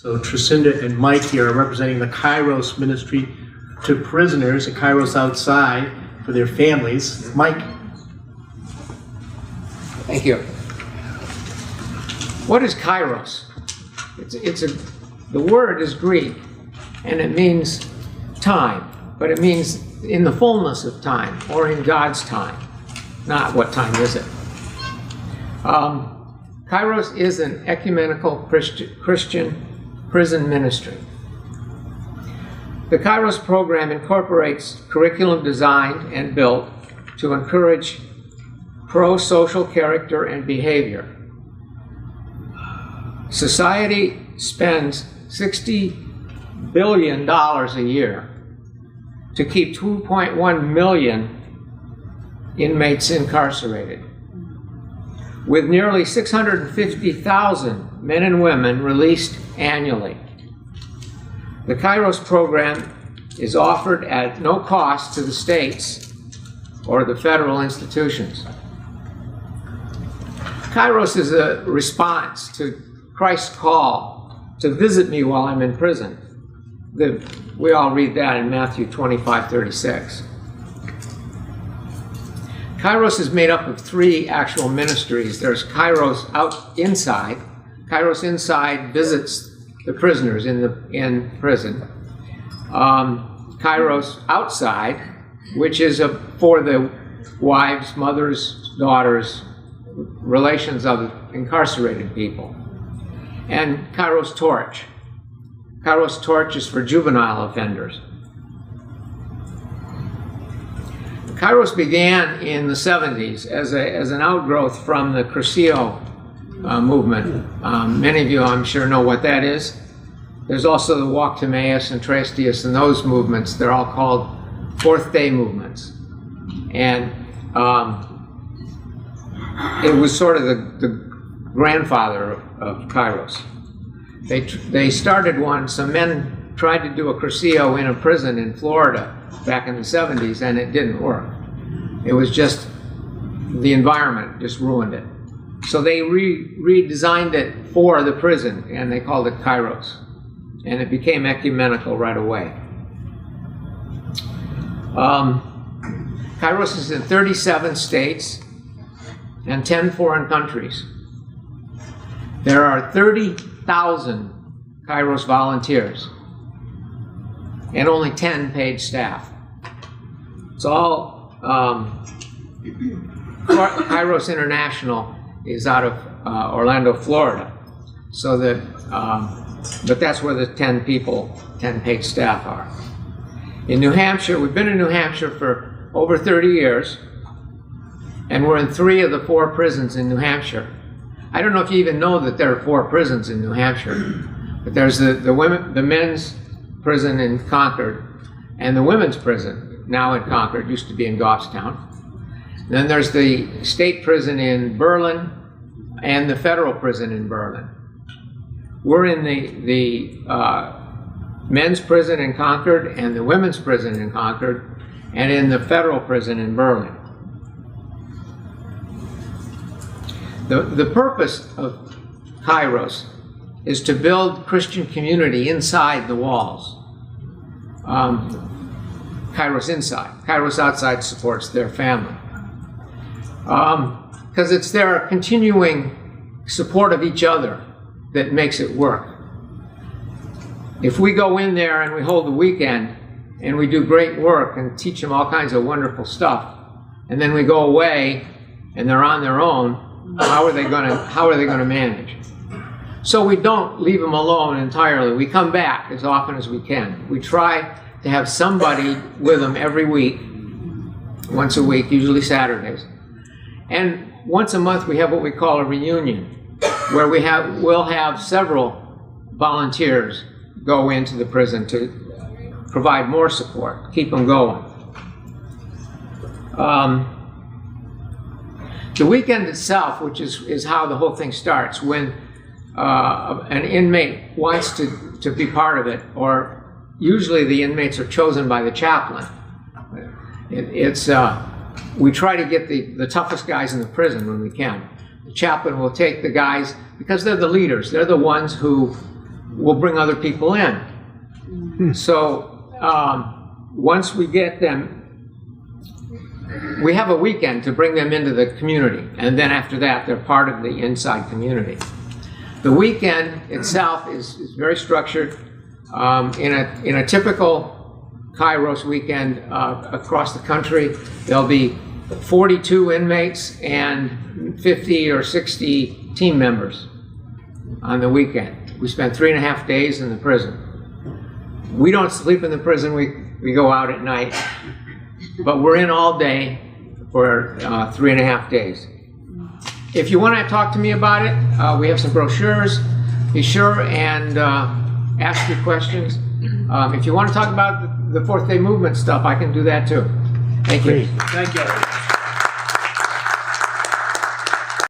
So Tricinda and Mike here are representing the Kairos ministry to prisoners at Kairos Outside for their families. Mike. Thank you. What is Kairos? The word is Greek, and it means time, but it means in the fullness of time, or in God's time. Not what time is it. Kairos is an ecumenical Christian prison ministry. The Kairos program incorporates curriculum designed and built to encourage pro-social character and behavior. Society spends $60 billion a year to keep 2.1 million inmates incarcerated, with nearly 650,000 men and women released annually. The Kairos program is offered at no cost to the states or the federal institutions. Kairos is a response to Christ's call to visit me while I'm in prison. We all read that in Matthew 25:36. Kairos is made up of three actual ministries. There's Kairos inside. Kairos inside visits the prisoners in prison. Kairos outside, which is for the wives, mothers, daughters, relations of incarcerated people. And Kairos Torch. Kairos Torch is for juvenile offenders. Kairos began in the 70s as an outgrowth from the Cursillo movement. Many of you, I'm sure, know what that is. There's also the Walk to Emmaus and Tristius and those movements. They're all called Fourth Day movements. And it was sort of the grandfather of Kairos. They started one. Some men tried to do a Cursillo in a prison in Florida back in the 70s, and it didn't work. It was just, the environment just ruined it. So they redesigned it for the prison, and they called it Kairos. And it became ecumenical right away. Kairos is in 37 states and 10 foreign countries. There are 30,000 Kairos volunteers and only 10 paid staff. It's all Kairos International is out of Orlando, Florida. So that, but that's where the 10 paid staff are. In New Hampshire, we've been in New Hampshire for over 30 years, and we're in 3 of the 4 prisons in New Hampshire. I don't know if you even know that there are 4 prisons in New Hampshire, but there's the men's prison in Concord, and the women's prison, now in Concord, used to be in Goffstown. Then there's the state prison in Berlin and the federal prison in Berlin. We're in the men's prison in Concord and the women's prison in Concord and in the federal prison in Berlin. The purpose of Kairos is to build Christian community inside the walls. Kairos inside. Kairos outside supports their family. Because it's their continuing support of each other that makes it work. If we go in there and we hold the weekend and we do great work and teach them all kinds of wonderful stuff, and then we go away and they're on their own, how are they going to manage? So we don't leave them alone entirely. We come back as often as we can. We try to have somebody with them every week, once a week, usually Saturdays. And once a month we have what we call a reunion, where we'll have several volunteers go into the prison to provide more support, keep them going. The weekend itself, which is how the whole thing starts, when an inmate wants to be part of it, or usually the inmates are chosen by the chaplain. We try to get the toughest guys in the prison when we can. The chaplain will take the guys, because they're the leaders, they're the ones who we'll bring other people in. So once we get them, we have a weekend to bring them into the community, and then after that, they're part of the inside community. The weekend itself is very structured. In a typical Kairos weekend across the country, there'll be 42 inmates and 50 or 60 team members on the weekend. We spend 3.5 days in the prison. We don't sleep in the prison, we go out at night, but we're in all day for 3.5 days. If you want to talk to me about it, we have some brochures. Be sure and ask your questions. If you want to talk about the Fourth Day Movement stuff, I can do that too. Thank you. Thank you.